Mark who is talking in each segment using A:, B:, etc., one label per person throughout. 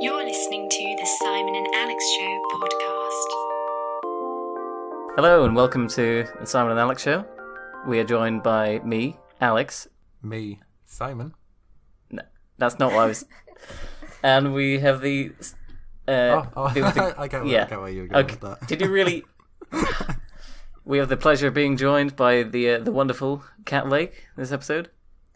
A: You're listening to the Simon and Alex Show podcast.
B: Hello and welcome to the Simon and Alex Show. We are joined by me, Alex.
C: Me, Simon.
B: No, that's not what I was... And we have the...
C: I get where you're going with that.
B: Did you really... We have the pleasure of being joined by the wonderful Cat Lake this episode.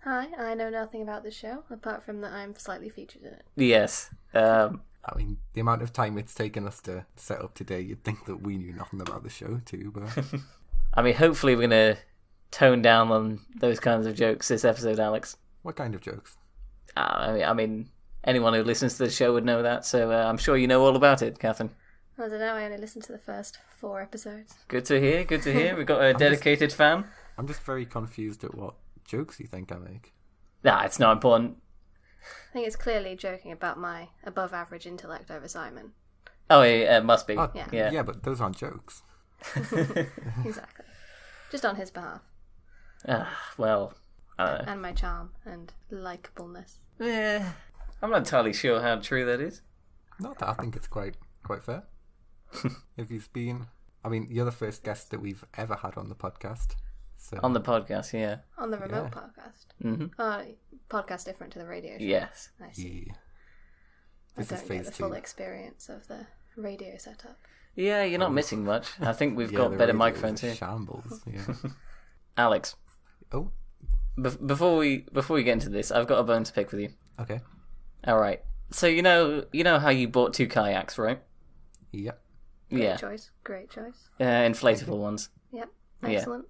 D: Hi, I know nothing about this show, apart from that I'm slightly featured in it.
B: Yes.
C: I mean, the amount of time it's taken us to set up today, you'd think that we knew nothing about the show too, but...
B: I mean, hopefully we're going to tone down on those kinds of jokes this episode, Alex.
C: What kind of jokes?
B: I mean, anyone who listens to the show would know that, so I'm sure you know all about it, Catherine.
D: I don't know, I only listened to the first 4 episodes.
B: Good to hear. We've got a dedicated fan.
C: I'm just very confused at what jokes you think I make.
B: Nah, it's not important.
D: I think it's clearly joking about my above-average intellect over Simon.
B: Oh, it must be.
C: Oh,
B: Yeah.
C: Yeah, but those aren't jokes.
D: Exactly. Just on his behalf.
B: Well, I don't know.
D: And my charm and likeableness.
B: I'm not entirely sure how true that is.
C: Not that I think it's quite fair. If he's been... I mean, you're the first guest that we've ever had on the podcast. So...
B: On the podcast, yeah.
D: On the remote podcast.
B: Mm-hmm.
D: Podcast different to the radio show.
B: Yes.
D: I see.
C: Yeah.
D: I
C: This is
D: don't
C: phase
D: get the full
C: 2.
D: experience of the radio setup.
B: Yeah, you're not missing much. I think we've
C: Yeah,
B: got
C: the
B: better
C: radio
B: microphones
C: is
B: here.
C: Shambles, yeah.
B: Alex,
C: Oh,
B: before we get into this, I've got a bone to pick with you.
C: okay.
B: All right. So you know how you bought 2 kayaks, right?
C: Yep.
B: Yeah.
D: Great choice.
B: Inflatable ones.
D: Yep,
B: Yeah.
D: excellent.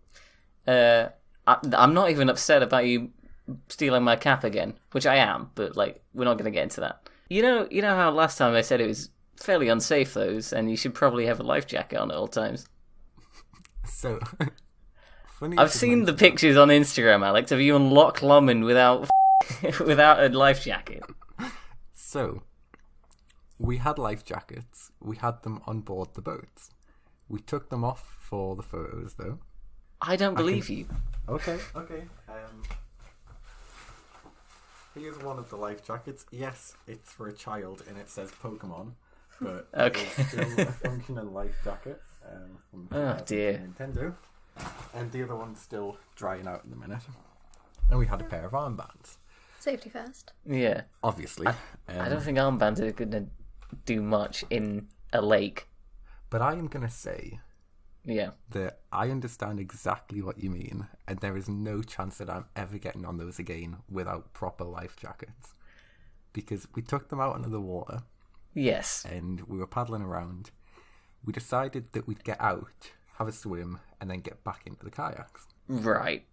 B: I'm not even upset about you stealing my cap again, which I am, but like we're not going to get into that. You know how last time I said it was fairly unsafe, those, and you should probably have a life jacket on at all times.
C: So, funny.
B: I've seen the pictures on Instagram, Alex, of you on Loch Lomond without a life jacket.
C: So, we had life jackets. We had them on board the boats. We took them off for the photos, though.
B: I don't believe you.
C: Okay. Here's one of the life jackets. Yes, it's for a child, and it says Pokemon, but
B: Okay.
C: it's still a functional life jacket from
B: dear.
C: Nintendo. And the other one's still drying out in the minute. And we had a pair of armbands.
D: Safety first.
B: Yeah.
C: Obviously.
B: I don't think armbands are going to do much in a lake.
C: But I am going to say
B: Yeah.
C: that I understand exactly what you mean, and there is no chance that I'm ever getting on those again without proper life jackets. Because we took them out into the water,
B: Yes.
C: and we were paddling around. We decided that we'd get out, have a swim, and then get back into the kayaks.
B: Right.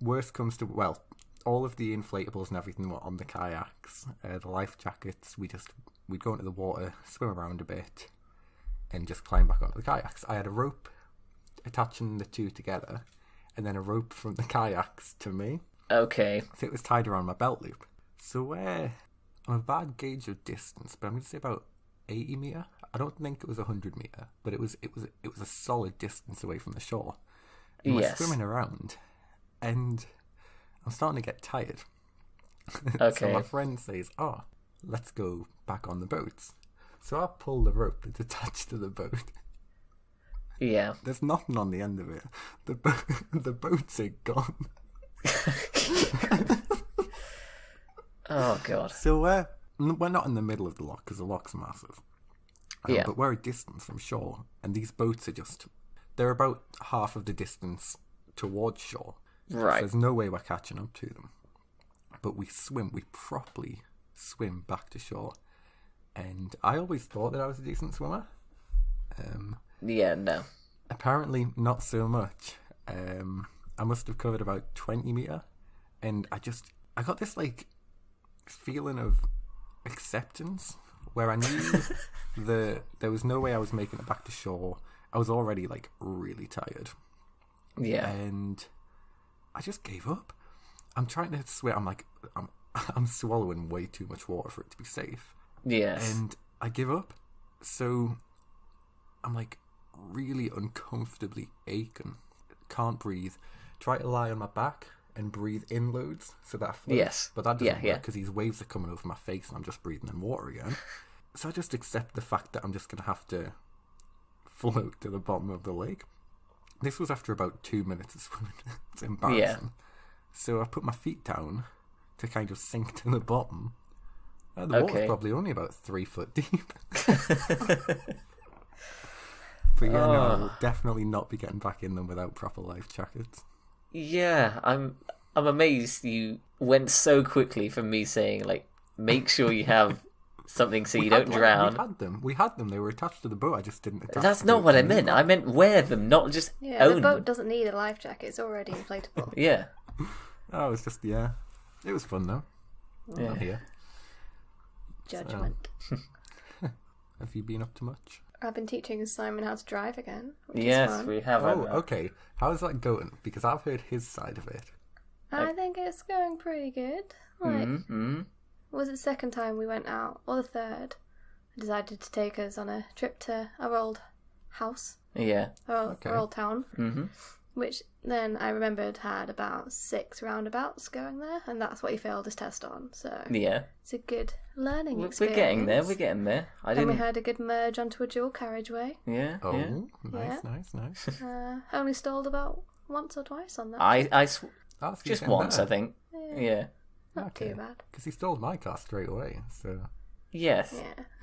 C: Worst comes to, well, all of the inflatables and everything were on the kayaks. The life jackets, we'd go into the water, swim around a bit, and just climb back onto the kayaks. I had a rope attaching the two together, and then a rope from the kayaks to me.
B: Okay.
C: So it was tied around my belt loop. So I'm a bad gauge of distance, but I'm going to say about 80 metre. I don't think it was 100 metre, but it was a solid distance away from the shore. And we're
B: Yes.
C: swimming around, and I'm starting to get tired.
B: Okay.
C: So my friend says, "Oh, let's go back on the boats." So I pull the rope that's attached to the boat.
B: Yeah.
C: There's nothing on the end of it. The boats are gone.
B: Oh, God.
C: So we're not in the middle of the loch because the loch's massive.
B: Yeah.
C: But we're a distance from shore, and these boats are they're about half of the distance towards shore. So
B: Right.
C: there's no way we're catching up to them. But we properly swim back to shore. And I always thought that I was a decent swimmer.
B: Yeah, no.
C: Apparently not so much. I must have covered about 20 metre. And I got this like feeling of acceptance where I knew there was no way I was making it back to shore. I was already like really tired.
B: Yeah.
C: And I just gave up. I'm trying to swim. I'm swallowing way too much water for it to be safe.
B: Yes.
C: And I give up. So I'm like really uncomfortably aching. Can't breathe. Try to lie on my back and breathe in loads so that I float.
B: Yes.
C: But that doesn't
B: Yeah.
C: work because these waves are coming over my face and I'm just breathing in water again. So I just accept the fact that I'm just going to have to float to the bottom of the lake. This was after about 2 minutes of swimming. It's embarrassing.
B: Yeah.
C: So I put my feet down to kind of sink to the bottom. The water's probably only about 3 foot deep. But yeah, no, I will definitely not be getting back in them without proper life jackets.
B: Yeah, I'm amazed you went so quickly from me saying, like, make sure you have something so you don't drown.
C: We had them. They were attached to the boat. I just didn't attach
B: That's
C: the
B: not
C: boat
B: what
C: to
B: I
C: the
B: meant.
C: boat.
B: I meant wear them, not just
D: Yeah,
B: own
D: the boat
B: them.
D: doesn't need a life jacket. It's already inflatable.
B: Yeah.
C: Oh, it was just, yeah. It was fun, though.
B: Yeah.
C: Not here.
D: Judgment.
C: Have you been up to much?
D: I've been teaching Simon how to drive again. Which is
B: Yes,
D: fun.
B: we have.
C: Oh, okay. How's that going? Because I've heard his side of it.
D: I think it's going pretty good. Like,
B: Mm-hmm.
D: was it the second time we went out, or the third? I decided to take us on a trip to our old house,
B: Yeah.
D: our old town,
B: Mm-hmm.
D: which then I remembered had about 6 roundabouts going there, and that's what he failed his test on. So
B: Yeah.
D: it's a good learning
B: We're
D: experience.
B: getting there. We're getting there. I
D: And we
B: didn't.
D: had a good merge onto a dual carriageway.
B: Yeah.
C: Oh,
B: Yeah.
C: nice.
D: Only stalled about once or twice on that.
C: Oh, so
B: just
C: you're getting
B: once, I
C: better.
B: think. Yeah.
D: Not too bad.
C: Because he stole my car straight away, so...
B: Yes.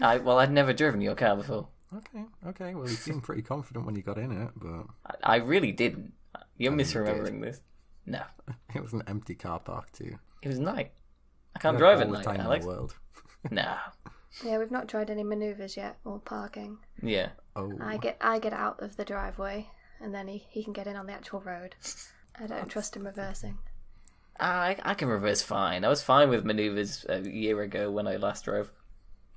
D: Yeah.
B: I'd never driven your car before.
C: Okay. Well, you seemed pretty confident when you got in it, but
B: I really didn't. You're
C: I mean, you
B: misremembering this. No.
C: it was an empty car park too.
B: It was night. I can't
C: You
B: drive
C: had
B: at
C: all the
B: night,
C: time in
B: Alex.
C: the world.
B: No.
D: Yeah, we've not tried any manoeuvres yet or parking.
B: Yeah.
C: Oh,
D: I get out of the driveway, and then he can get in on the actual road. I don't trust him reversing.
B: I can reverse fine. I was fine with maneuvers a year ago when I last drove.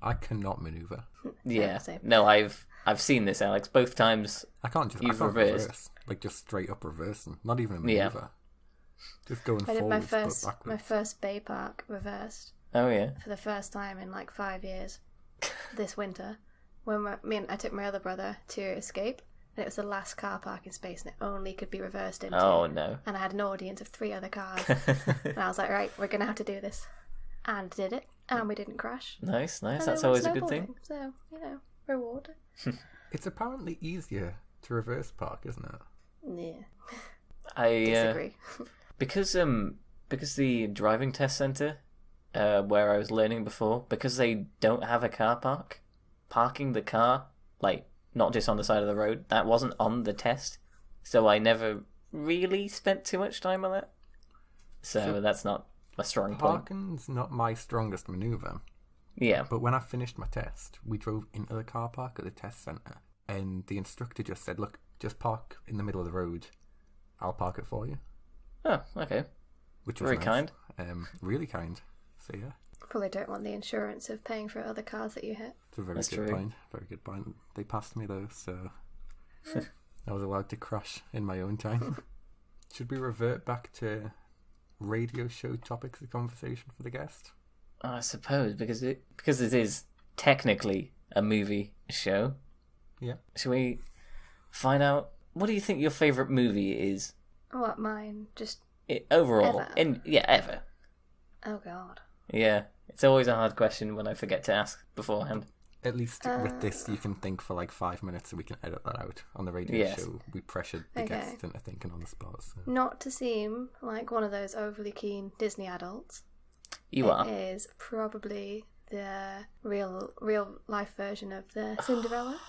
C: I cannot maneuver.
B: Yeah.
D: same.
B: No, I've seen this, Alex. Both times.
C: I can't
B: You've
C: reverse.
B: reversed.
C: Like just straight up reversing. Not even a
B: Yeah.
C: maneuver. Just going
D: I did my
C: forwards but
D: first
C: backwards.
D: Bay Park reversed
B: Oh yeah.
D: for the first time in like 5 years this winter. When I took my other brother to escape, and it was the last car parking space, and it only could be reversed into.
B: Oh no.
D: And I had an audience of 3 other cars, and I was like, right, we're gonna have to do this, and did it, and we didn't crash.
B: Nice.
D: And
B: That's
D: then went
B: always a good thing.
D: snowboarding. So reward.
C: It's apparently easier to reverse park, isn't it?
D: Yeah,
B: I
D: disagree.
B: because the driving test center where I was learning before, because they don't have a car park, parking the car like not just on the side of the road, that wasn't on the test, so I never really spent too much time on that. So that's not a strong point.
C: Parking's not my strongest maneuver.
B: Yeah.
C: But when I finished my test, we drove into the car park at the test centre, and the instructor just said, look, just park in the middle of the road. I'll park it for you.
B: Oh, okay.
C: Which was
B: Very
C: nice.
B: kind.
C: Really kind. So yeah,
D: Probably don't want the insurance of paying for other cars that you hit.
C: it's a very
B: That's
C: good
B: true.
C: point. Very good point. They passed me though, so I was allowed to crash in my own time. Should we revert back to radio show topics of conversation for the guest?
B: I suppose because it is technically a movie show.
C: Yeah.
B: Shall we find out what do you think your favorite movie is?
D: What, mine? Just,
B: Overall,
D: Ever.
B: ever.
D: oh god.
B: Yeah, it's always a hard question when I forget to ask beforehand.
C: At least with this, you can think for like 5 minutes, so we can edit that out. On the radio
B: Yes.
C: show, we pressured the
D: Okay.
C: guest into thinking on the spot. So.
D: Not to seem like one of those overly keen Disney adults,
B: You are.
D: it is probably the real life version of the Cinderella,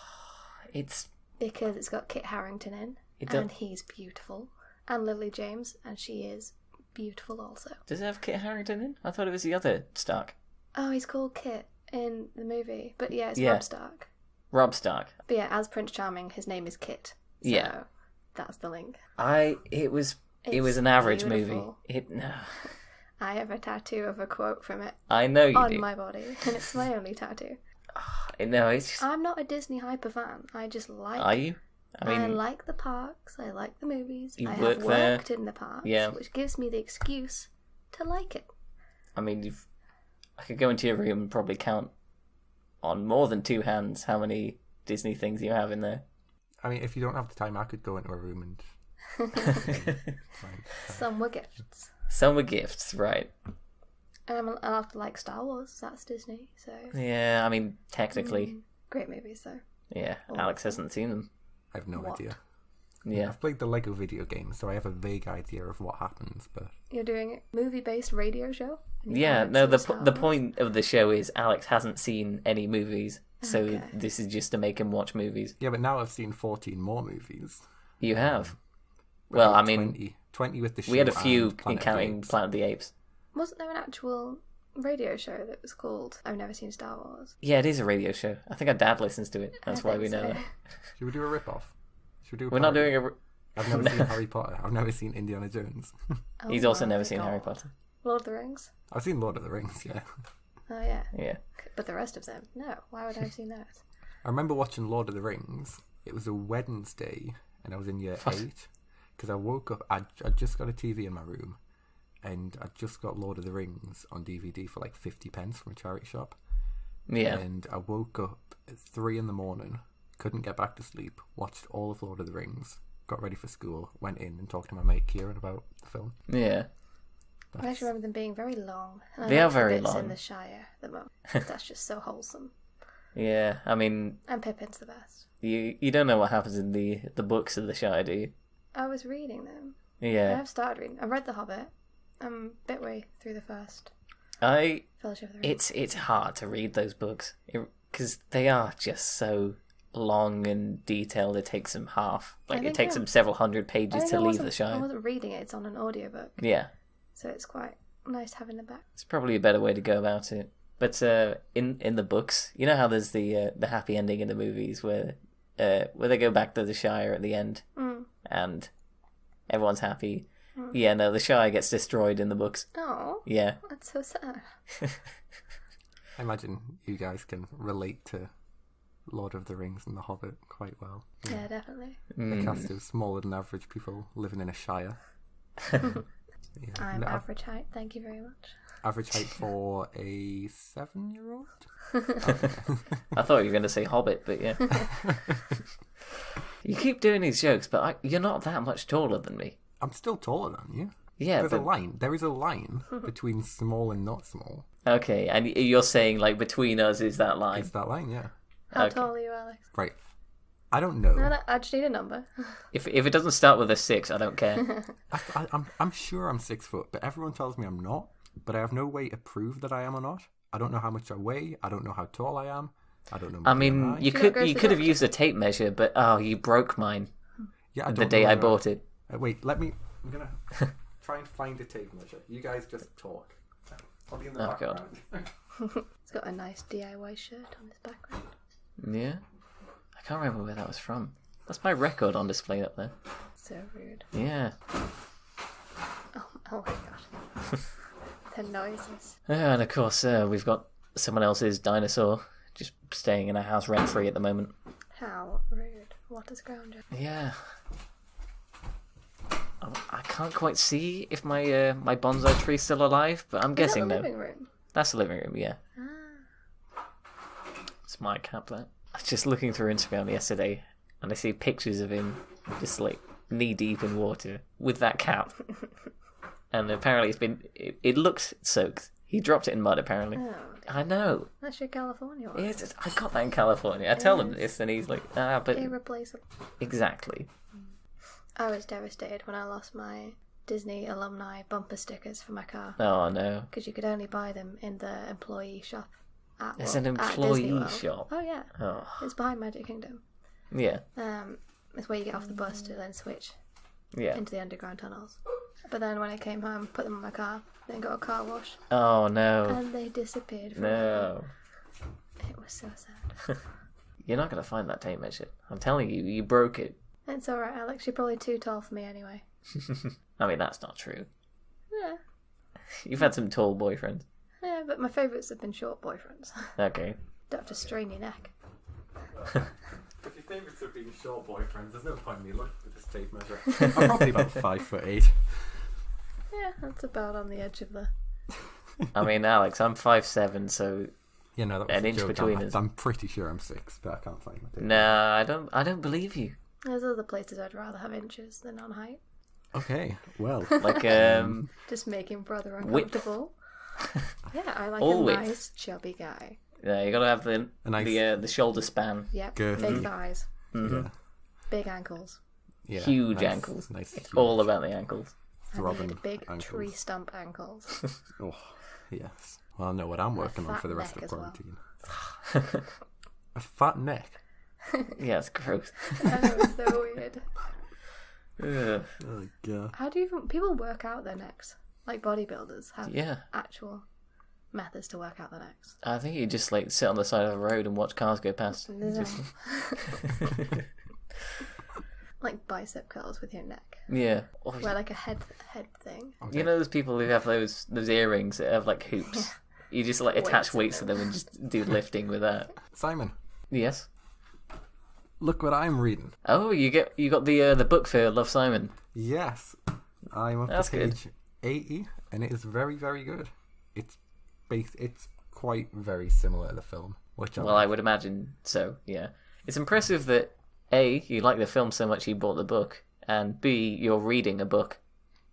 B: It's
D: because it's got Kit Harington in,
B: It does-
D: and he's beautiful, and Lily James, and she is beautiful also.
B: does it have Kit Harington in? I thought it was the other Stark.
D: Oh, he's called Kit in the movie, but yeah, it's
B: Yeah.
D: Rob Stark.
B: Rob Stark.
D: But yeah, as Prince Charming, his name is Kit. So
B: Yeah.
D: that's the link.
B: It was
D: It's
B: an average
D: beautiful.
B: movie.
D: I have a tattoo of a quote from it
B: I know you
D: on
B: do.
D: my body, and it's my only tattoo.
B: No, it's just,
D: I'm not a Disney hyper fan. I just like.
B: are you?
D: I like the parks. I like the movies.
B: You
D: I
B: work
D: have
B: there.
D: worked in the parks,
B: Yeah.
D: which gives me the excuse to like it.
B: I mean, I could go into your room and probably count on more than 2 hands how many Disney things you have in there.
C: I mean, if you don't have the time, I could go into a room and.
D: Some were gifts.
B: Some were gifts, right?
D: I'm allowed to like Star Wars. That's Disney, so
B: Yeah, I mean, technically,
D: great movies though.
B: yeah. Alex hasn't seen them.
C: I have no
D: What?
C: idea.
B: Yeah.
C: I've played the Lego video game, so I have a vague idea of what happens, but
D: You're doing a movie-based radio show. And you
B: Yeah,
D: haven't
B: no,
D: seen
B: the
D: Star
B: the
D: Wars?
B: point of the show is Alex hasn't seen any movies, so
D: Okay.
B: this is just to make him watch movies.
C: yeah, but now I've seen 14 more movies.
B: You have. Well, I mean,
C: 20 with the show.
B: we had a few
C: and Planet
B: in
C: of the
B: counting
C: Apes.
B: Planet of the Apes.
D: Wasn't there an actual radio show that was called I've Never Seen Star Wars?
B: Yeah, it is a radio show. I think our dad listens to it. That's
D: I
B: why
D: think
B: we know
D: so.
B: that.
C: Should we do a rip-off? Should we do a
B: We're not
C: parody?
B: doing a.
C: I've never seen Harry Potter. I've never seen Indiana Jones.
D: Oh
B: He's also
D: my
B: never seen
D: God.
B: Harry Potter.
D: Lord of the Rings?
C: I've seen Lord of the Rings, yeah.
D: Oh yeah.
B: Yeah.
D: But the rest of them? No. Why would I have seen those?
C: I remember watching Lord of the Rings. It was a Wednesday, and I was in year 8. Because I woke up, I'd just got a TV in my room, and I just got Lord of the Rings on DVD for like 50 pence from a charity shop.
B: Yeah.
C: And I woke up at 3 in the morning, couldn't get back to sleep, watched all of Lord of the Rings, got ready for school, went in and talked to my mate Kieran about the film.
B: Yeah.
D: I actually remember them being very long. And I
B: They are
D: liked the
B: very
D: bits
B: long.
D: in the Shire the most. That's just so wholesome.
B: Yeah. I mean,
D: And Pippin's the best.
B: you don't know what happens in the books of the Shire, do you?
D: I was reading them. I
B: Yeah.
D: have started reading. I read The Hobbit. I'm a bit way through the first
B: I.
D: Fellowship of the Ring.
B: It's hard to read those books because they are just so long and detailed. It takes them
D: I
B: it
D: think
B: takes
D: I-
B: them several hundred
D: I
B: pages
D: think
B: to
D: I
B: leave
D: wasn't-
B: the Shire.
D: I wasn't reading it. It's on an audiobook.
B: Yeah.
D: So it's quite nice having the back.
B: It's probably a better way to go about it. But in the books, you know how there's the happy ending in the movies where they go back to the Shire at the end
D: Mm.
B: and everyone's happy. Yeah, no, the Shire gets destroyed in the books.
D: Oh,
B: Yeah.
D: that's so sad.
C: I imagine you guys can relate to Lord of the Rings and The Hobbit quite well.
D: Yeah, definitely.
C: A cast of smaller than average people living in a shire. Yeah.
D: I'm
C: No,
D: average height. Thank you very much.
C: average height for a 7-year-old?
B: I thought you were going to say Hobbit, but yeah. You keep doing these jokes, but you're not that much taller than me.
C: I'm still taller than you.
B: Yeah,
C: There's
B: but
C: a line. There is a line between small and not small.
B: okay, and you're saying like between us is that line?
C: It's that line, yeah.
D: How
B: Okay.
D: tall are you, Alex?
C: Right. I don't know.
D: No, I just need a number.
B: If it doesn't start with a 6, I don't care.
C: I'm sure I'm 6 foot, but everyone tells me I'm not. But I have no way to prove that I am or not. I don't know how much I weigh. I don't know how tall I am. I don't know.
B: I
C: my
B: mean,
C: BMI.
B: you
D: Should I go to
B: you
D: the
B: could have
D: doctor?
B: used a tape measure, but you broke mine
C: Yeah, I
B: the
C: don't
B: day
C: know
B: I
C: where
B: bought it.
C: Wait, let me. I'm gonna try and find a tape measure. You guys just talk. I'll be in the
B: Oh, God.
C: background.
D: It's got a nice DIY shirt on his background.
B: Yeah, I can't remember where that was from. That's my record on display up there.
D: So rude.
B: Yeah.
D: Oh my god. The noises.
B: And of course, we've got someone else's dinosaur just staying in our house rent free at the moment.
D: How rude. What is ground?
B: Yeah. I can't quite see if my my bonsai tree's still alive, but I'm
D: Is
B: guessing
D: that
B: no.
D: the living room?
B: That's the living room, yeah.
D: Ah.
B: It's my cat, that. I was just looking through Instagram yesterday, and I see pictures of him just like knee deep in water with that cap. And apparently it looks soaked. He dropped it in mud, apparently.
D: Oh,
B: I know.
D: that's your California one.
B: Yes, I got that in California. I tell him this, and he's like, but
D: Irreplaceable.
B: exactly.
D: I was devastated when I lost my Disney alumni bumper stickers for my car
B: Oh no.
D: because you could only buy them in the employee shop.
B: There's an
D: at Disney
B: employee
D: World.
B: shop.
D: Oh yeah,
B: Oh
D: it's behind Magic Kingdom.
B: yeah,
D: It's where you get off the bus to then switch
B: yeah.
D: into the underground tunnels. But then when I came home, put them in my car, then got a car wash,
B: Oh no,
D: and they disappeared. Forever.
B: no.
D: It was so sad.
B: You're not gonna find that tape measure. I'm telling you, you broke it.
D: It's alright, Alex. You're probably too tall for me anyway.
B: I mean, that's not true.
D: Yeah.
B: You've had some tall boyfriends.
D: Yeah, but my favourites have been short boyfriends.
B: Okay.
D: Don't have to strain your neck.
C: If your favourites are being short boyfriends, there's no point in me looking for this tape measure. I'm probably about 5'8".
D: Yeah, that's about on the edge of the...
B: I mean, Alex, I'm 5'7", so
C: Yeah, no, that was
B: An
C: a
B: inch
C: joke.
B: between us.
C: I'm pretty sure I'm 6, but I can't find my tape.
B: nah, I don't believe you.
D: There's other places I'd rather have inches than on height.
C: Okay, well,
B: Like,
D: Just making brother
B: Width.
D: uncomfortable. Yeah, I like
B: All
D: a
B: width.
D: nice chubby guy.
B: Yeah, you gotta have the
C: A nice-
B: the shoulder span.
D: Yep,
C: Girthy.
D: big thighs,
C: Yeah.
D: big ankles.
C: Yeah.
B: Huge
C: nice,
B: ankles.
C: Nice.
B: It's
C: huge,
B: all about the ankles.
D: I
C: throbbing
D: need big
C: ankles.
D: tree stump ankles.
C: Oh, yes. Well, I know what I'm working on
D: fat
C: for the rest
D: neck
C: of
D: as well.
C: quarantine. A fat neck.
B: Yeah, it's gross.
D: I know, it's so weird.
B: Ugh.
C: Oh god.
D: How do even people work out their necks? Like bodybuilders have
B: Yeah,
D: actual methods to work out their necks.
B: I think you just like sit on the side of the road and watch cars go past.
D: No.
B: Just-
D: Like bicep curls with your neck.
B: yeah. Or-
D: Wear like a head thing.
B: you know those people who have those earrings that have like hoops. You just like attach weights to them and just do lifting with that.
C: Simon,
B: Yes.
C: look what I'm reading.
B: Oh, you got the book for Love, Simon.
C: Yes, I'm up
B: That's
C: to
B: good.
C: page 80, and it is very, very good. It's quite very similar to the film, which
B: Well, I would imagine so. Yeah, it's impressive that A, you like the film so much you bought the book, and B, you're reading a book.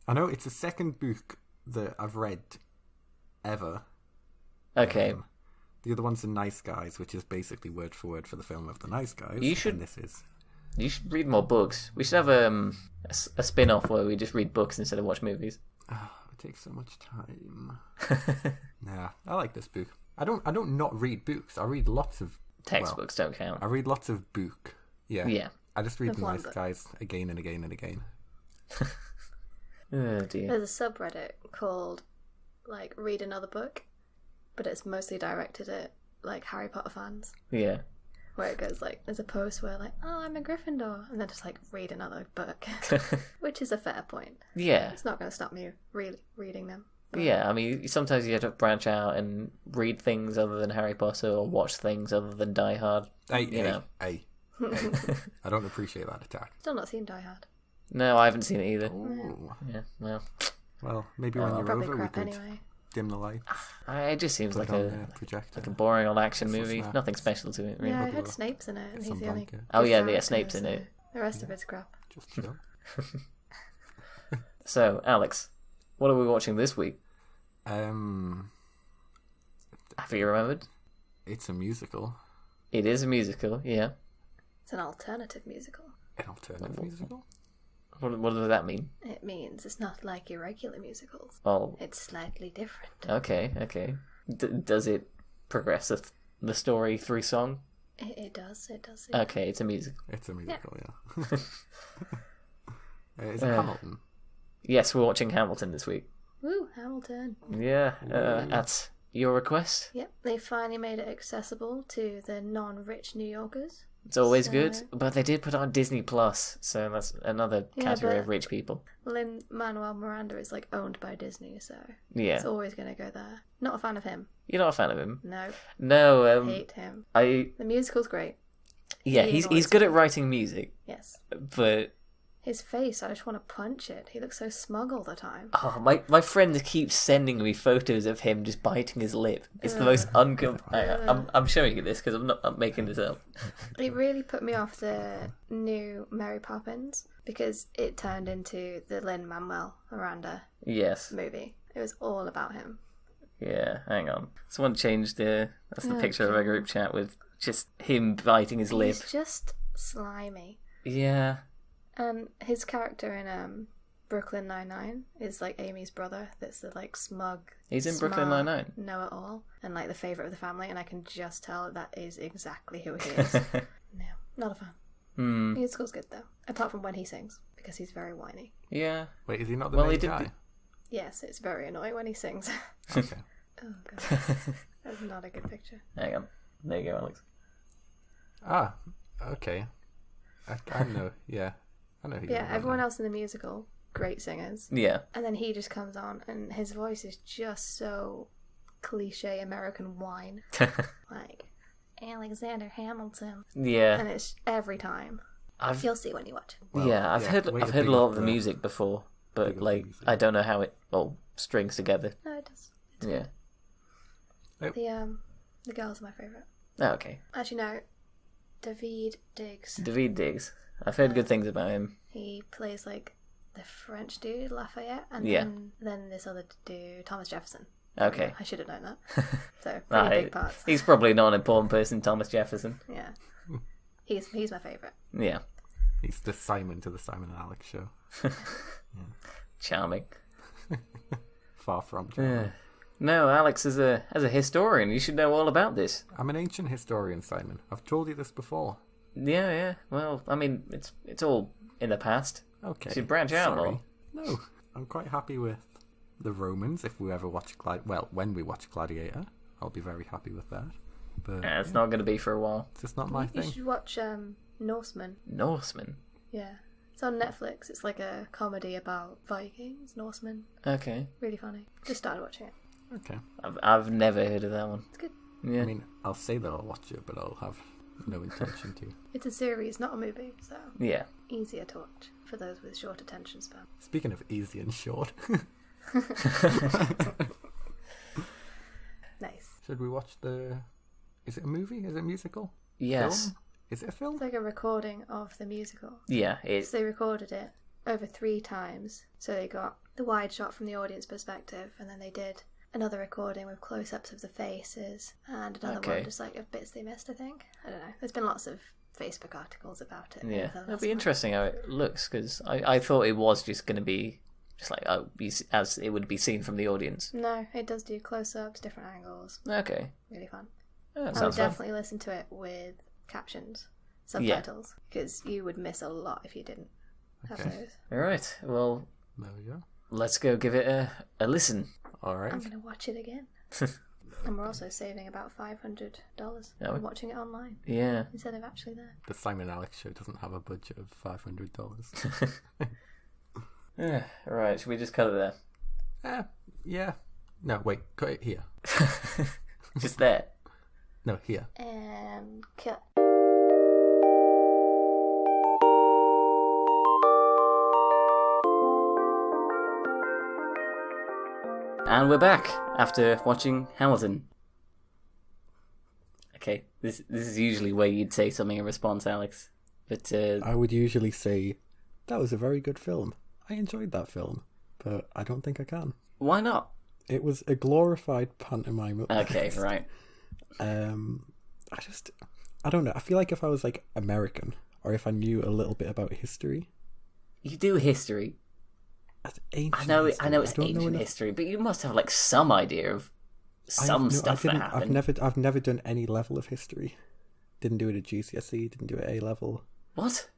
C: I know it's the second book that I've read ever.
B: Okay,
C: The other one's The Nice Guys, which is basically word for word for the film of The Nice Guys.
B: You should-
C: And this is.
B: you should read more books. We should have a spin-off where we just read books instead of watch movies.
C: It takes so much time. Nah, I like this book. I don't not read books. I read lots of
B: Textbooks don't count.
C: I read lots of book. Yeah.
B: Yeah.
C: I just read
D: Of
C: The
D: one
C: Nice
D: book.
C: Guys again and again and again.
B: Oh dear.
D: There's a subreddit called like Read Another Book, but it's mostly directed at like Harry Potter fans.
B: Yeah.
D: Where it goes like there's a post where like, oh, I'm a Gryffindor, and then just like read another book, which is a fair point.
B: Yeah.
D: It's not going to stop me really reading them. But
B: Yeah, I mean, sometimes you have to branch out and read things other than Harry Potter or watch things other than Die Hard. You know.
C: Hey. I don't appreciate that attack.
D: Still not seen Die Hard.
B: No, I haven't seen it either.
C: Ooh.
B: Yeah, well,
C: Well, maybe when you're
D: Probably
C: over, we
D: crap
C: could
D: anyway.
C: dim the light,
B: it just seems
C: put
B: like
C: it on
B: a
C: the projector.
B: like a boring old action
C: Some
B: movie.
C: snacks.
B: Nothing special to it, really.
D: Yeah, I
C: Maybe
D: heard
C: we'll
D: Snape's in it, and
C: get
D: he's
C: some
D: the only.
C: blanket.
B: Oh
D: good
B: yeah,
D: character,
B: Snape's in
D: so
B: it.
D: The rest of it's crap.
C: Just chill.
B: So, Alex, what are we watching this week?
C: Um,
B: Have you remembered?
C: it's a musical.
B: It is a musical, yeah.
D: It's an alternative musical.
C: An alternative musical?
B: What does that mean?
D: It means it's not like your regular musicals.
B: Oh,
D: It's slightly different.
B: okay. Does it progress the story through song?
D: It does. It does.
B: Okay, it's a musical.
C: It's a musical, yeah. Is it
B: Uh,
C: Hamilton?
B: Yes, we're watching Hamilton this week.
D: Woo, Hamilton.
B: Yeah, at your request.
D: Yep, they finally made it accessible to the non-rich New Yorkers.
B: It's always
D: So-
B: good, but they did put it on Disney Plus, so that's another
D: Yeah,
B: category
D: but-
B: of rich people.
D: Lin-Manuel Miranda is like owned by Disney, so
B: Yeah,
D: it's always going to go there. Not a fan of him.
B: you're not a fan of him.
D: No,
B: No,
D: hate him.
B: I
D: The musical's great.
B: yeah,
D: He
B: he's
D: annoys
B: good
D: me.
B: at writing music,
D: Yes.
B: but
D: His face, I just want to punch it. He looks so smug all the time.
B: oh, my friend keeps sending me photos of him just biting his lip. It's the most I'm showing you this because I'm making this up.
D: It really put me off the new Mary Poppins because it turned into the Lin-Manuel Miranda
B: Yes,
D: movie. It was all about him.
B: yeah. Hang on, someone changed that's the
D: Oh,
B: picture of a group chat with just him biting his lip.
D: He's just slimy.
B: Yeah.
D: And his character in Brooklyn Nine-Nine is like Amy's brother. That's the like smug.
B: He's in Brooklyn
D: smart,
B: Nine-Nine?
D: Know-it-all, and like the favorite of the family. And I can just tell that is exactly who he is. No, not a fan.
B: Hmm.
D: Musical's good though, apart from when he sings because he's very whiny.
B: Yeah.
C: Wait, is he not the
B: Well,
C: main
B: he did
C: guy?
D: Yes, it's very annoying when he sings.
C: Okay.
D: Oh god, that's not a good picture.
B: Hang on. There you go, Alex.
C: Ah, okay. I know, yeah. I know who
D: Yeah, everyone else in the musical, great singers.
B: Yeah.
D: And then he just comes on, and his voice is just so cliche American whine. Like, Alexander Hamilton.
B: Yeah.
D: And it's every time.
B: I've
D: You'll see when you watch it.
C: Well,
B: yeah, I've
C: yeah,
B: heard
C: way to
B: I've heard
C: big
B: a lot
C: up
B: of the
C: the-
B: music before, but
C: big up the
B: like
C: music.
B: I don't know how it all strings together.
D: No, it does.
B: Yeah.
D: The girl's my favourite.
B: Oh, okay.
D: Actually, no. David Diggs.
B: David Diggs. I've heard good things about him.
D: He plays like the French dude, Lafayette, and
B: Yeah.
D: then this other dude, Thomas Jefferson.
B: Okay.
D: I should have known that. So, pretty
B: Right.
D: big parts.
B: He's probably not an important person, Thomas Jefferson.
D: Yeah. He's my favourite.
B: Yeah.
C: He's the Simon to the Simon and Alex show.
B: Charming.
C: Far from.
B: Yeah. No, Alex, as a historian, you should know all about this.
C: I'm an ancient historian, Simon. I've told you this before.
B: Yeah. Well, I mean, it's all in the past.
C: Okay.
B: Should branch out
C: Sorry.
B: more.
C: No, I'm quite happy with the Romans. If we ever watch when we watch Gladiator, I'll be very happy with that. But
B: Yeah, it's not going to be for a while.
C: it's just not my
D: You
C: thing.
D: should watch Norseman.
B: Norseman.
D: Yeah. It's on Netflix. It's like a comedy about Vikings, Norsemen.
B: Okay.
D: Really funny. Just started watching it.
C: Okay.
B: I've never heard of that one.
D: It's good.
B: Yeah.
C: I mean, I'll say that I'll watch it, but I'll have no intention to.
D: It's a series, not a movie, so
B: Yeah.
D: easier to watch for those with short attention span.
C: Speaking of easy and short,
D: Nice.
C: should we watch the? Is it a movie? Is it a musical?
B: Yes.
C: Film? Is it a film?
D: It's like a recording of the musical.
B: Yeah.
D: So they recorded it over 3 times. So they got the wide shot from the audience perspective, and then they did another recording with close-ups of the faces, and another
B: Okay.
D: one just like of bits they missed, I think. I don't know. There's been lots of Facebook articles about it.
B: Yeah.
D: over the
B: It'll
D: last
B: be
D: month.
B: interesting how it looks, because I thought it was just going to be just like as it would be seen from the audience.
D: No, it does do close-ups, different angles.
B: Okay.
D: Really fun.
B: Oh, that
D: I would
B: sounds fun.
D: definitely listen to it with captions, subtitles, because you would miss a lot if you didn't have
C: Okay.
D: those.
B: All right. Well,
C: There we go.
B: let's go give it a listen.
C: All right.
D: I'm going to watch it again. And we're also saving about $500
B: Oh.
D: on watching it online
B: Yeah.
D: instead of actually there.
C: The Simon and Alex show doesn't have a budget of $500.
B: Yeah. All right. Should we just cut it
C: Yeah. No, wait. Cut it here.
B: there? Just there.
C: No, here.
D: And cut.
B: And we're back after watching Hamilton. Okay, this is usually where you'd say something in response, Alex. But
C: I would usually say, that was a very good film. I enjoyed that film, but I don't think I can.
B: why not?
C: It was a glorified pantomime. At
B: Okay,
C: best.
B: right.
C: I don't know. I feel like if I was like American, or if I knew a little bit about history,
B: You do history.
C: that's ancient.
B: I know
C: history.
B: it's
C: I don't know
B: ancient
C: enough-
B: history, but you must have like some idea of some stuff that happened.
C: I've never done any level of history. Didn't do it at GCSE. Didn't do it at A level.
B: What?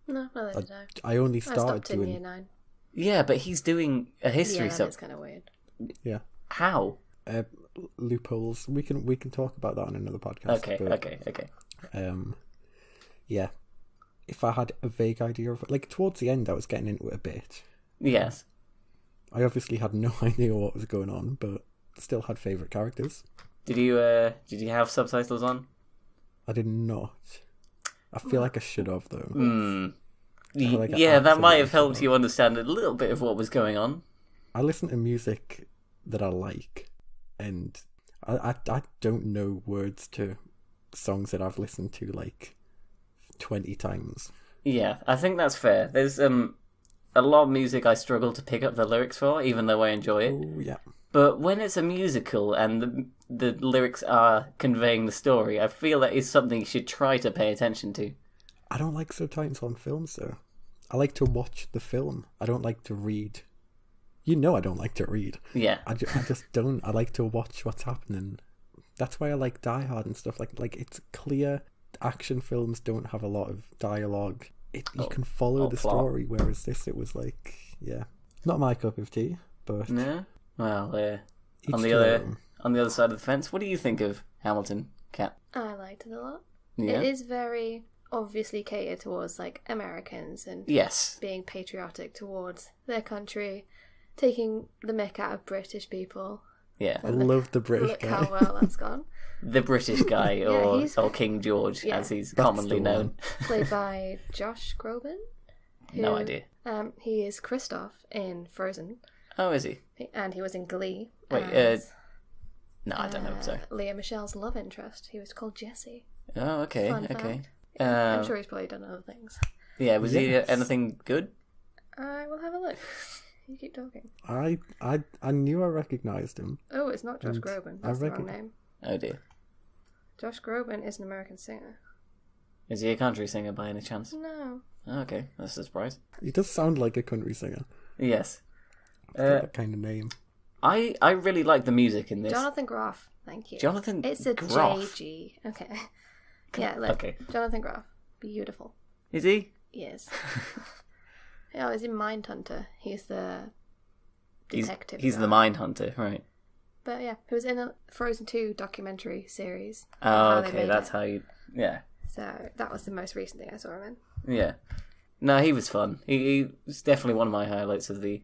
D: No, well, I don't know.
C: I only
D: I
C: started
D: stopped in year
C: doing.
D: 9.
B: Yeah, but he's doing a history
D: Yeah, that
B: sub.
D: is kind of weird.
C: Yeah.
B: How?
C: Loopholes. We can talk about that on another podcast.
B: Okay,
C: but,
B: okay.
C: Yeah. If I had a vague idea of like towards the end, I was getting into it a bit.
B: Yes.
C: I obviously had no idea what was going on, but still had favorite characters.
B: Did you have subtitles on?
C: I did not. I feel like I should have though. feel like I
B: Yeah, that might
C: absolutely
B: have helped
C: should
B: you understand a little bit of what was going on.
C: I listen to music that I like, and I don't know words to songs that I've listened to like 20 times.
B: Yeah, I think that's fair. There's a lot of music I struggle to pick up the lyrics for, even though I enjoy it.
C: Oh yeah.
B: But when it's a musical and the lyrics are conveying the story, I feel that is something you should try to pay attention to.
C: I don't like subtitles on films though. I like to watch the film. I don't like to read. You know I don't like to read.
B: Yeah.
C: I just don't. I like to watch what's happening. That's why I like Die Hard and stuff like it's clear. Action films don't have a lot of dialogue. You can follow the
B: plot.
C: story, whereas this, it was like, yeah, not my cup of tea. But
B: No? Well,
C: each
B: on
C: to
B: the
C: their
B: other
C: own.
B: on the other side of the fence, what do you think of Hamilton, Kat?
D: I liked it a lot.
B: Yeah.
D: It is very obviously catered towards like Americans and
B: Yes.
D: being patriotic towards their country, taking the mick out of British people.
B: Yeah.
C: I love the British
D: Look
C: guy.
D: how well that's gone.
B: The British guy,
D: Yeah, he's-
B: or King George,
D: Yeah.
B: as he's
C: That's
B: commonly
C: the
B: known.
C: one.
D: Played by Josh Groban.
B: No
D: who-
B: idea.
D: He is Kristoff in Frozen,
B: Oh, is he?
D: and he was in Glee.
B: Wait,
D: as,
B: No, I don't know. Sorry.
D: Leah Michelle's love interest. He was called Jesse.
B: Oh, okay,
D: Fun
B: okay.
D: fact. I'm sure he's probably done other things.
B: Yeah, was he
C: Yes.
B: anything good?
D: I will have a look. You keep talking.
C: I knew I recognised him.
D: Oh, it's not Josh
C: And
D: Groban.
C: I
D: That's the wrong
C: reckon-
D: name.
B: Oh dear.
D: Josh Groban is an American singer.
B: Is he a country singer by any chance?
D: No.
B: Oh, okay, that's a surprise.
C: He does sound like a country singer.
B: Yes.
C: He's got that kind of name.
B: I really like the music in this.
D: Jonathan Groff. Thank you.
B: Jonathan
D: It's a
B: Groff.
D: JG. Okay. Yeah, look.
B: Okay.
D: Jonathan Groff. Beautiful.
B: Is he?
D: Yes. Yeah, he's in Mindhunter. He's the detective.
B: He's
D: guy.
B: the mine hunter, right?
D: But yeah, he was in a Frozen 2 documentary series.
B: Oh,
D: how they
B: okay,
D: made
B: that's
D: it.
B: how you... Yeah.
D: So that was the most recent thing I saw him in.
B: Yeah. No, he was fun. He was definitely one of my highlights of the...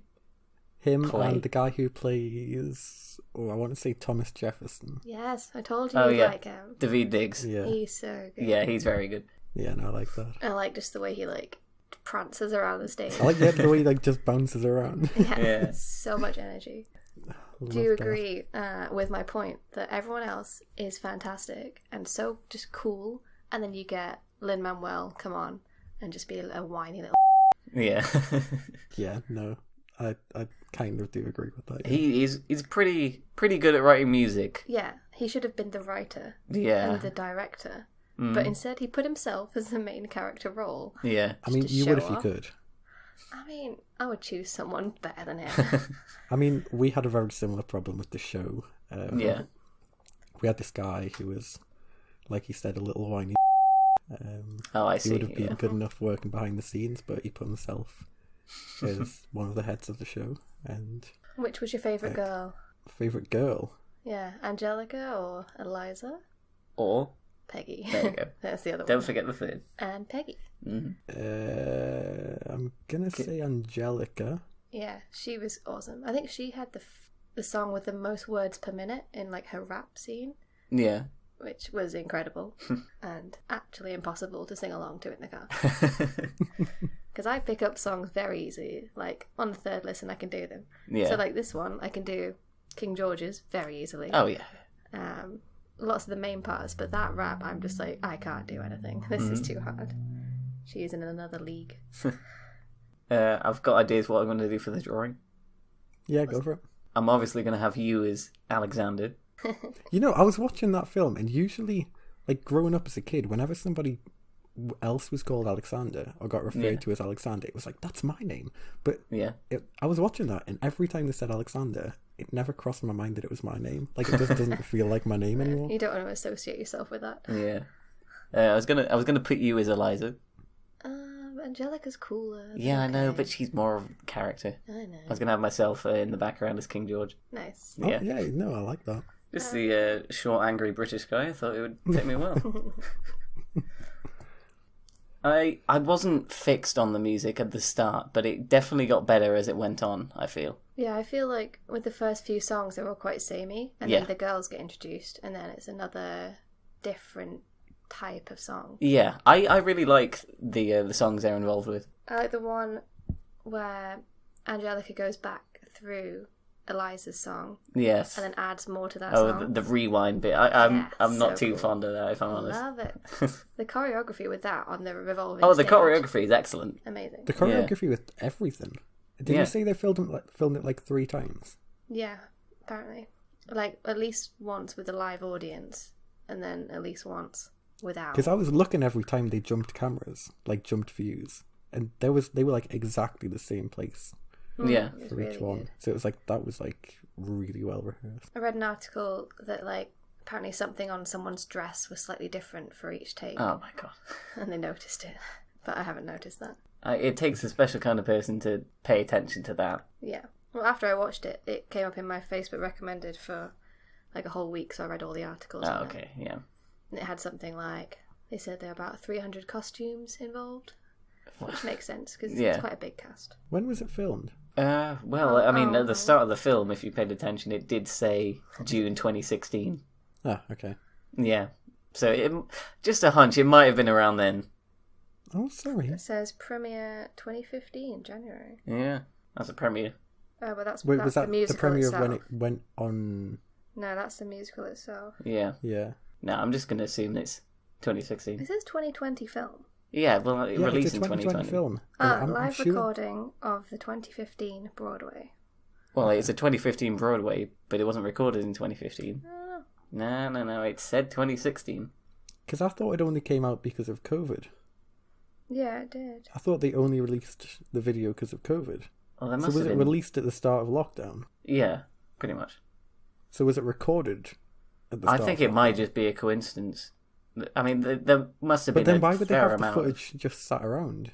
C: Him
B: Play.
C: and the guy who plays, I want to say Thomas Jefferson.
D: Yes, I told you
B: Oh,
D: you'd
B: yeah.
D: like him.
B: David Diggs.
C: Yeah,
D: He's so good.
B: Yeah, he's very good.
C: yeah, no, I like that.
D: I like just the way he prances around the stage.
C: I like the way he just bounces around.
D: Yeah,
B: Yeah.
D: so much energy. Do you agree with my point that everyone else is fantastic and so just cool, and then you get Lin-Manuel come on and just be a whiny little...
B: Yeah.
C: Yeah, no, I kind of do agree with that. Yeah.
B: he's pretty good at writing music.
D: Yeah, he should have been the writer
B: Yeah.
D: and the director.
B: Mm.
D: But instead he put himself as the main character role.
B: Yeah.
C: I mean,
D: to
C: you would
D: show
C: if you
D: off.
C: could.
D: I mean, I would choose someone better than him.
C: I mean, we had a very similar problem with the show.
B: Yeah.
C: We had this guy who was, like he said, a little whiny.
B: Oh, I
C: He
B: see.
C: would have been
B: Yeah.
C: good enough working behind the scenes, but he put himself as one of the heads of the show. And
D: Which was your favourite girl?
C: favorite girl,
D: Yeah, Angelica or Eliza?
B: Or,
D: Peggy.
B: there you go.
D: That's the other
B: Don't
D: one.
B: forget the third.
D: And Peggy.
B: Mhm.
C: I'm gonna say Angelica.
D: Yeah, she was awesome. I think she had the song with the most words per minute in her rap scene,
B: Yeah.
D: which was incredible and actually impossible to sing along to in the car. Because I pick up songs very easily. On the third listen, I can do them.
B: Yeah.
D: So this one, I can do King George's very easily.
B: Oh, yeah.
D: Lots of the main parts, but that rap, I'm just I can't do anything. This is too hard. She is in another league.
B: I've got ideas what I'm going to do for the drawing.
C: Yeah, go for it.
B: I'm obviously going to have you as Alexander.
C: You know, I was watching that film, and usually, growing up as a kid, whenever somebody else was called Alexander or got referred
B: Yeah.
C: to as Alexander, it was that's my name. But
B: Yeah.
C: I was watching that, and every time they said Alexander, it never crossed my mind that it was my name. It just doesn't feel like my name anymore.
D: You don't want to associate yourself with that.
B: Yeah. I was gonna put you as Eliza.
D: Angelica's cooler.
B: Yeah, I know,
D: Okay.
B: but she's more of a character.
D: I know.
B: I was gonna have myself in the background as King George.
D: Nice.
C: Oh,
B: Yeah.
C: yeah, no, I like that.
B: Just the short, angry British guy. I thought it would fit me well. I wasn't fixed on the music at the start, but it definitely got better as it went on, I feel.
D: Yeah, I feel like with the first few songs, they're all quite samey, and
B: Yeah.
D: then the girls get introduced, and then it's another different type of song.
B: Yeah, I really like the songs they're involved with.
D: I like the one where Angelica goes back through Eliza's song
B: Yes.
D: and then adds more to that
B: Oh,
D: song.
B: the rewind bit. I'm
D: Yeah,
B: not
D: so
B: too
D: cool.
B: fond of that, if I'm honest.
D: Love it. The choreography with that on the revolving
B: Oh, the
D: stage,
B: choreography is excellent.
D: amazing.
C: The choreography with everything. Did
B: Yeah.
C: you say they filmed it 3 times?
D: Yeah, apparently. At least once with a live audience, and then at least once without.
C: Because I was looking every time they jumped cameras, jumped views, and they were exactly the same place
B: Yeah.
D: It was
C: for
D: really
C: each one.
D: good.
C: So it was that was really well rehearsed.
D: I read an article that apparently something on someone's dress was slightly different for each take,
B: Oh my god.
D: and they noticed it, but I haven't noticed that.
B: It takes a special kind of person to pay attention to that.
D: Yeah. Well, after I watched it, it came up in my Facebook recommended for a whole week, so I read all the articles.
B: Oh,
D: on it.
B: okay, yeah.
D: And it had something they said there are about 300 costumes involved, which makes sense because
B: Yeah.
D: it's quite a big cast.
C: When was it filmed?
B: Well, I mean, at
D: Oh.
B: the start of the film, if you paid attention, it did say June 2016.
C: Ah, okay.
B: Yeah. So, just a hunch, it might have been around then.
C: Oh, sorry.
D: It says premiere 2015, January.
B: Yeah, that's a premiere.
D: Oh, but that's
C: Wait,
D: that's
C: was that
D: the
C: the
D: musical
C: premiere
D: itself.
C: of when it went on?
D: No, that's the musical itself.
B: Yeah.
C: Yeah.
B: No, I'm just going to assume it's 2016.
D: It says 2020 film.
B: Yeah, well, it
C: Yeah,
B: released
C: it's a
B: in 2020.
C: film. I'm
D: Live
C: sure-
D: recording of the 2015 Broadway.
B: Well, it's a 2015 Broadway, but it wasn't recorded in 2015. No. It said 2016.
C: Because I thought it only came out because of COVID.
D: Yeah, it did.
C: I thought they only released the video because of COVID.
B: Well, there
C: So
B: must
C: was
B: have
C: it
B: been.
C: released at the start of lockdown?
B: Yeah, pretty much.
C: So was it recorded at the
B: I
C: start?
B: think
C: of
B: it might
C: lockdown?
B: just be a coincidence. I mean, there must have
C: But
B: been
C: then
B: a
C: why would they
B: fair
C: have the
B: amount.
C: footage just sat around?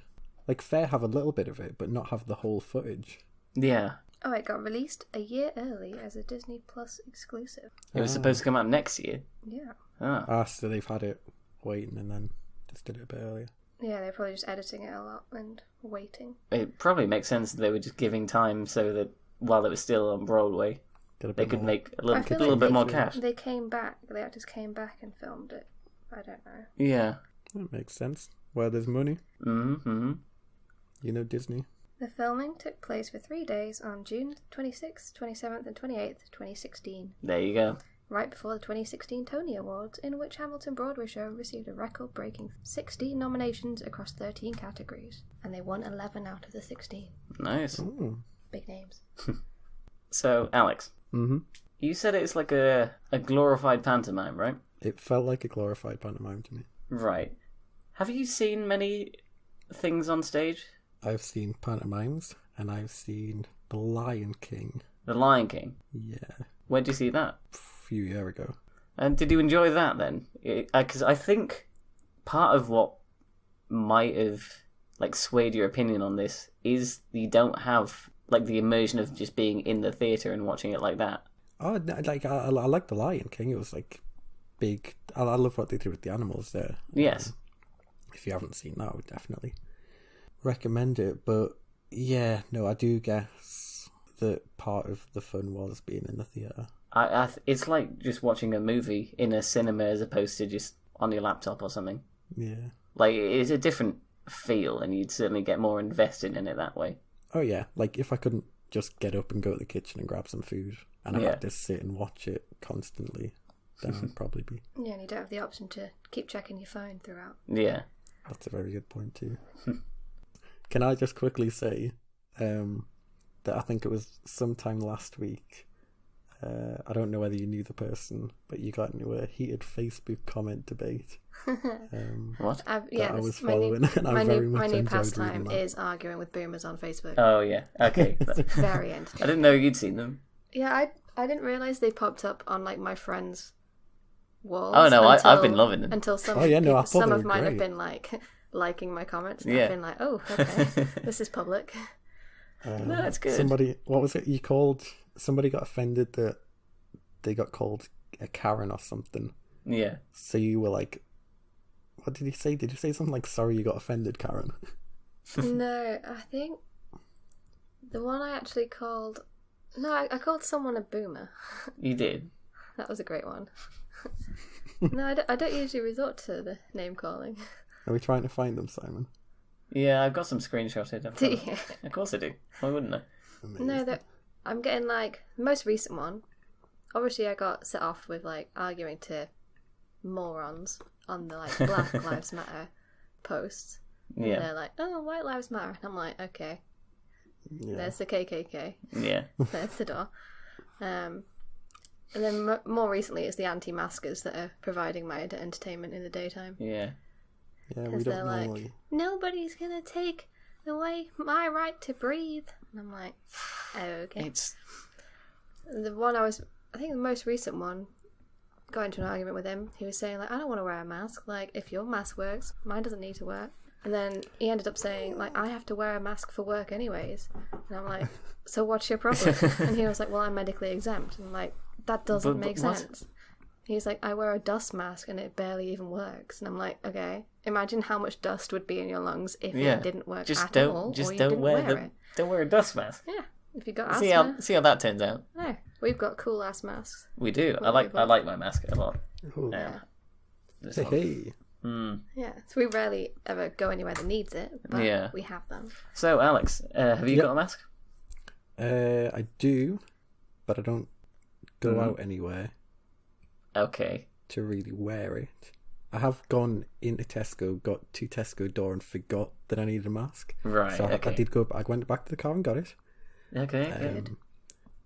C: Like, Fair have a little bit of it, but not have the whole footage.
B: Yeah,
D: Oh, it got released a year early as a Disney Plus exclusive.
B: it was supposed to come out next year.
D: Yeah.
B: Ah,
C: So they've had it waiting and then just did it a bit earlier.
D: Yeah, they're probably just editing it a lot and waiting.
B: it probably makes sense that they were just giving time so that while it was still on Broadway,
C: Get a
B: they
C: bit
B: could
C: more.
B: make a
D: I
B: little,
D: feel
B: little
D: like
B: bit
D: they-
B: more cash.
D: They came back, the actors came back and filmed it. I don't know.
B: Yeah.
C: That makes sense. Where there's money,
B: Mm-hmm.
C: you know Disney.
D: The filming took place for 3 days on June 26th, 27th, and 28th, 2016,
B: There you go.
D: right before the 2016 Tony Awards, in which Hamilton Broadway Show received a record breaking 16 nominations across 13 categories, and they won 11 out of the 16.
B: Nice.
C: Mm.
D: Big names.
B: So, Alex,
C: Mm-hmm.
B: you said it's like a glorified pantomime, right?
C: It felt like a glorified pantomime to me.
B: Right. Have you seen many things on stage?
C: I've seen pantomimes, and I've seen The Lion King.
B: The Lion King.
C: Yeah,
B: Where did you see that?
C: a few years ago.
B: And did you enjoy that then? Because I think part of what might have like swayed your opinion on this is you don't have like the immersion of just being in the theatre and watching it like that.
C: Oh, like I like The Lion King. It was like big. I love what they did with the animals there.
B: Yes.
C: If you haven't seen that, I would definitely recommend it. But yeah, no, I do guess that part of the fun was being in the theatre.
B: It's like just watching a movie in a cinema as opposed to just on your laptop or something.
C: Yeah.
B: Like it's a different feel, and you'd certainly get more invested in it that way.
C: Oh yeah, like if I couldn't just get up and go to the kitchen and grab some food, and I
B: Yeah.
C: had to sit and watch it constantly, then I'd probably be.
D: Yeah, and you don't have the option to keep checking your phone throughout.
B: Yeah.
C: That's a very good point too. Can I just quickly say that I think it was sometime last week. I don't know whether you knew the person, but you got into a heated Facebook comment debate.
B: What?
C: I was following, and I
D: my
C: very
D: new,
C: much
D: my new
C: enjoyed
D: pastime
C: reading that.
D: is arguing with boomers on Facebook.
B: Oh yeah. Okay.
D: Very
B: I
D: entertaining.
B: didn't know you'd seen them.
D: Yeah, I didn't realise they popped up on like my friends' walls.
B: Oh, no, I've been loving them.
D: Until some
C: Oh, yeah, no, I thought
D: some
C: they
D: of
C: were
D: mine have
C: great.
D: been like liking my comments. And
B: Yeah.
D: I've been like, oh, okay, this is public.
B: No, that's good.
C: Somebody, what was it you called? Somebody got offended that they got called a Karen or something.
B: Yeah.
C: So you were like, what did you say? Did you say something like, sorry you got offended, Karen?
D: No, I think the one I actually called. No, I called someone a boomer.
B: You did.
D: That was a great one. No, I don't usually resort to the name calling.
C: Are we trying to find them, Simon?
B: Yeah, I've got some screenshotted. I've
D: Do
B: got-
D: you?
B: Of course I do. Why wouldn't I?
D: No, I'm getting like the most recent one. Obviously, I got set off with like arguing to morons on the like Black Lives Matter posts.
B: Yeah.
D: They're like, oh, White Lives Matter. And I'm like, okay,
C: Yeah.
D: there's the KKK.
B: Yeah.
D: There's the door. And then more recently, it's the anti-maskers that are providing my entertainment in the daytime.
B: Yeah.
C: Yeah, we
D: Because
C: don't
D: they're
C: normally.
D: like, nobody's gonna take away my right to breathe. And I'm like, oh, okay.
B: It's
D: The one I think the most recent one, got into an argument with him. He was saying like, I don't want to wear a mask. Like, if your mask works, mine doesn't need to work. And then he ended up saying like, I have to wear a mask for work anyways. And I'm like, so what's your problem? And he was like, well, I'm medically exempt. And I'm like, that doesn't
B: But
D: make
B: what?
D: sense. He's like, I wear a dust mask and it barely even works. And I'm like, okay, imagine how much dust would be in your lungs if
B: yeah.
D: it didn't work
B: Just
D: at
B: don't
D: all,
B: just
D: or you
B: don't
D: didn't
B: wear
D: wear it.
B: don't wear a dust mask.
D: Yeah, if you got
B: See
D: asthma.
B: how that turns out.
D: No, we've got cool ass masks.
B: We do. I
D: Well,
B: like
D: we've
B: I
D: got-
B: like my mask a lot.
C: Oh.
B: Yeah. It's
C: Hey,
B: not-
C: hey.
D: Yeah, so we rarely ever go anywhere that needs it, but
B: Yeah.
D: we have them.
B: So Alex, have you
C: Yep.
B: got a mask?
C: I do, but I don't go
B: Mhm.
C: out anywhere
B: Okay.
C: to really wear it. I have gone into Tesco, got to Tesco door, and forgot that I needed a mask.
B: Right.
C: So
B: okay.
C: I did go. I went back to the car and got it.
B: Okay. Good.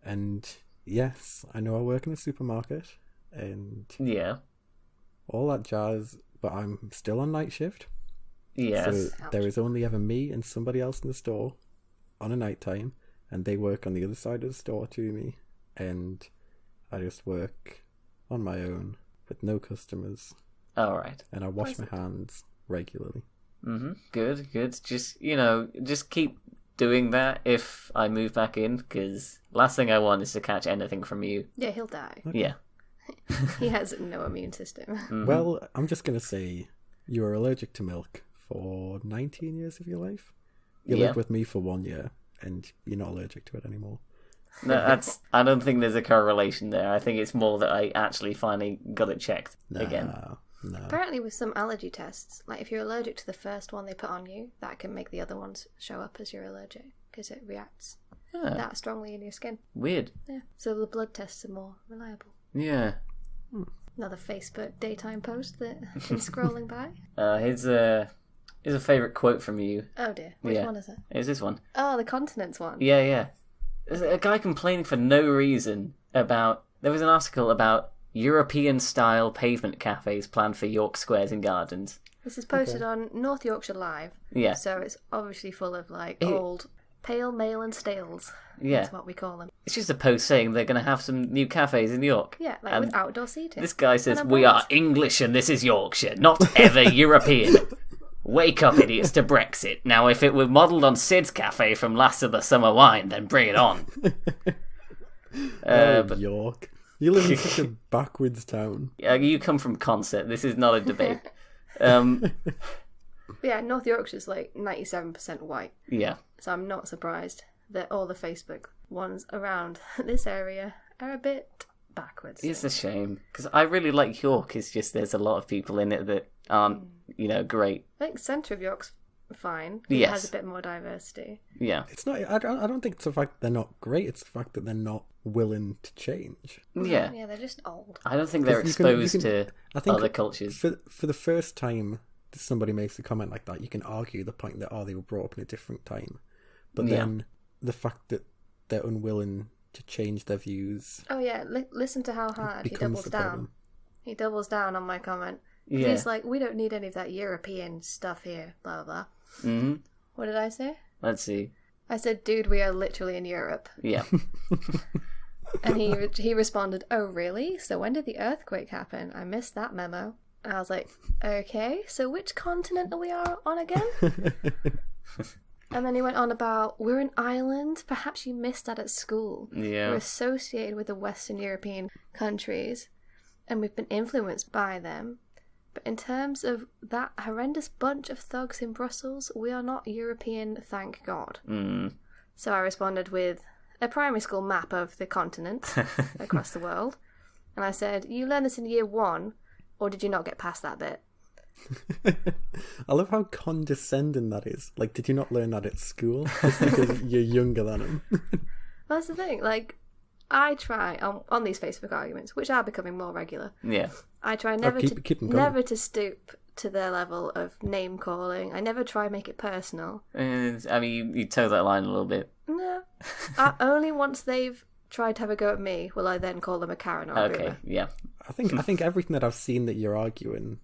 C: And yes, I know I work in a supermarket and
B: Yeah.
C: all that jazz, but I'm still on night shift.
B: Yes.
C: So there is only ever me and somebody else in the store on a night time, and they work on the other side of the store to me, and I just work on my own with no customers,
B: All right.
C: and I wash my hands regularly.
B: Good. Just keep doing that if I move back in, because last thing I want is to catch anything from you.
D: Yeah, he'll die.
B: Yeah.
D: He has no immune system.
C: Well, I'm just going to say you were allergic to milk for 19 years of your life. You
B: Yeah.
C: lived with me for 1 year, and you're not allergic to it anymore.
B: No, I don't think there's a correlation there. I think it's more that I actually finally got it checked again.
C: No.
D: Apparently, with some allergy tests, like if you're allergic to the first one they put on you, that can make the other ones show up as you're allergic because it reacts
B: Ah,
D: that strongly in your skin.
B: weird.
D: Yeah, so the blood tests are more reliable.
B: Yeah.
D: Another Facebook daytime post that I've been scrolling by.
B: Here's a favourite quote from you.
D: Oh dear, which
B: Yeah.
D: one is it?
B: It's this one.
D: Oh, the continents one.
B: Yeah. There's a guy complaining for no reason about... There was an article about European-style pavement cafes planned for York squares and gardens.
D: This is posted on North Yorkshire Live.
B: Yeah.
D: So it's obviously full of like
B: It-
D: old pale male and stales.
B: Yeah.
D: That's what we call them.
B: It's just a post saying they're going to have some new cafes in York.
D: Yeah, like
B: And
D: with outdoor seating.
B: This guy says,
D: And
B: "We are
D: umbrellas."
B: English and this is Yorkshire, not ever European. Wake up, idiots, to Brexit. Now, if it were modelled on Sid's Cafe from Last of the Summer Wine, then bring it on." But
C: York. You live in such a backwards town.
B: you come from Concert. This is not a debate.
D: But yeah, North Yorkshire's like 97% white.
B: Yeah.
D: So I'm not surprised that all the Facebook ones around this area are a bit backwards.
B: It's a shame, because I really like York. It's just there's a lot of people in it that aren't, great.
D: I think centre of York's fine. It
B: Yes.
D: has a bit more diversity.
B: Yeah.
C: It's not. I don't think it's the fact they're not great. It's the fact that they're not willing to change.
B: Yeah.
D: Yeah, they're just old.
B: I don't think they're
C: 'Cause you can-
B: exposed to
C: I think
B: other cultures.
C: For the first time that somebody makes a comment like that, you can argue the point that they were brought up in a different time, but
B: Yeah.
C: then the fact that they're unwilling to change their views
D: Oh yeah, listen to how hard he
C: becomes
D: doubles
C: the
D: down.
C: problem.
D: He doubles down on my comment.
B: Yeah.
D: He's like, we don't need any of that European stuff here, blah, blah, blah.
B: hmm
D: What did I say?
B: Let's see.
D: I said, dude, we are literally in Europe.
B: Yeah.
D: And he responded, oh, really? So when did the earthquake happen? I missed that memo. And I was like, okay, so which continent are we on again? And then he went on about, we're an island. Perhaps you missed that at school.
B: Yeah.
D: We're associated with the Western European countries, and we've been influenced by them. But in terms of that horrendous bunch of thugs in Brussels, we are not European, thank God.
B: Mm.
D: So I responded with a primary school map of the continent across the world. And I said, you learned this in year 1, or did you not get past that bit?
C: I love how condescending that is. Like, did you not learn that at school? Just because you're younger than him.
D: That's the thing. Like, I try on these Facebook arguments, which are becoming more regular.
B: Yeah.
D: I try never
C: keep them going.
D: never to stoop to their level of name calling. I never try make it personal.
B: And, I mean, you toe that line a little bit.
D: No, only once they've tried to have a go at me will I then call them a Karen or a
B: Okay,
D: boomer.
B: yeah.
C: I think everything that I've seen that you're arguing,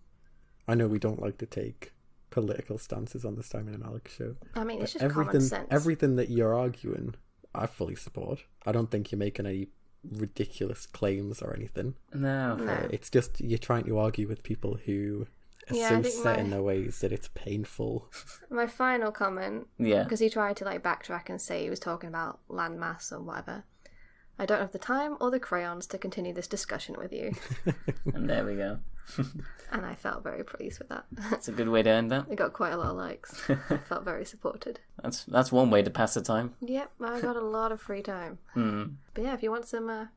C: I know we don't like to take political stances on the Simon and Alex show.
D: I mean, it's
C: but
D: just common sense.
C: everything that you're arguing, I fully support. I don't think you're making any ridiculous claims or anything.
B: No.
D: No.
C: It's just you're trying to argue with people who are
D: Yeah, I
C: so
D: think
C: set in their ways that it's painful.
D: My final comment,
B: Yeah.
D: because he tried to like backtrack and say he was talking about landmass or whatever. I don't have the time or the crayons to continue this discussion with you.
B: And there we go.
D: And I felt very pleased with that.
B: That's a good way to end that.
D: It got quite a lot of likes. I felt very supported.
B: That's one way to pass the time.
D: Yep, I got a lot of free time.
B: Mm.
D: But yeah, if you want some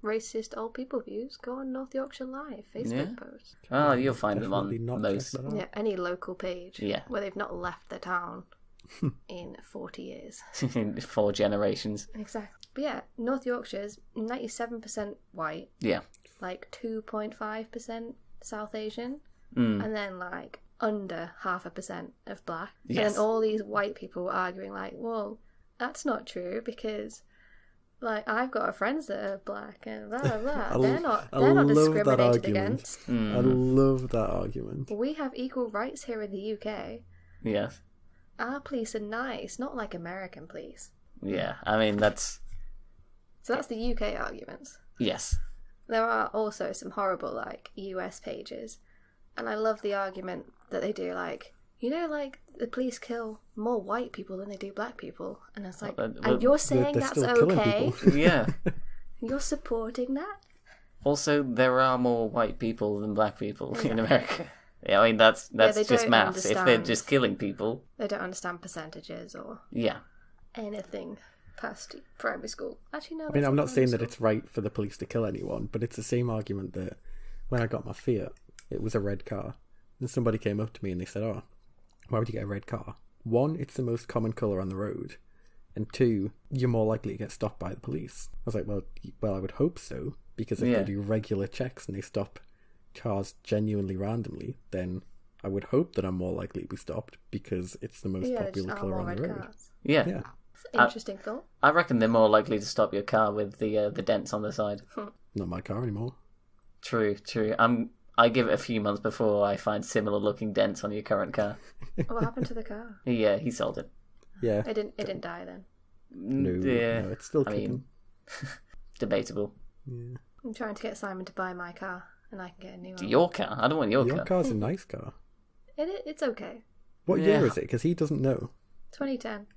D: racist old people views, go on North Yorkshire Live Facebook post.
B: Oh, you'll find them
C: Definitely
B: on
C: not
B: most.
C: check that out.
D: Yeah, any local page.
B: Yeah.
D: Where they've not left their town in 40 years.
B: 4 generations.
D: Exactly. But yeah, North Yorkshire's 97% white,
B: Yeah.
D: like 2.5% South Asian, and then like under 0.5% of black.
B: Yes.
D: And then all these white people were arguing like, well, that's not true because like I've got friends that are black and blah blah blah. They're not
E: love that
D: discriminated
E: argument.
D: against.
E: I love that argument.
D: We have equal rights here in the UK.
B: Yes.
D: Our police are nice, not like American police.
B: Yeah. I mean, that's
D: So that's the UK arguments.
B: yes.
D: There are also some horrible like US pages, and I love the argument that they do like, you know, like the police kill more white people than they do black people, and it's like,
B: But-
D: and you're saying
E: they're
D: that's
E: still killing
D: okay?
E: people.
B: Yeah.
D: You're supporting that?
B: Also, there are more white people than black people in America. Yeah, I mean that's
D: they
B: just
D: don't
B: maths. If they're
D: understand.
B: just killing people,
D: They don't understand percentages or
B: yeah,
D: anything past primary school. Actually, no.
E: I mean, I'm not saying that
D: it's
E: it's right for the police to kill anyone, but it's the same argument that when I got my Fiat, it was a red car, and somebody came up to me and they said, "Oh, why would you get a red car? One, it's the most common colour on the road, and two, you're more likely to get stopped by the police." I was like, well, I would hope so, because if
B: Yeah.
E: they do regular checks and they stop cars genuinely randomly, then I would hope that I'm more likely to be stopped because it's the most
D: Yeah, there
E: popular
D: just are
E: colour
D: more
E: on
D: red
E: the road.
D: cars.
B: yeah.
E: Yeah,
D: It's an interesting thought.
B: I reckon they're more likely to stop your car with the dents on the side.
E: not my car anymore.
B: True. I give it a few months before I find similar looking dents on your current car.
D: What happened to the car?
B: Yeah, he sold it.
E: Yeah,
D: It didn't die then.
E: no,
B: Yeah,
E: no, it's still
B: I
E: kicking.
B: mean, debatable.
E: Yeah.
D: I'm trying to get Simon to buy my car, and I can get a new one.
B: Your car? I don't want your
E: Your
B: car.
E: car's a nice car.
D: It's okay.
E: What
B: Yeah.
E: year is it? Because he doesn't know.
D: 2010.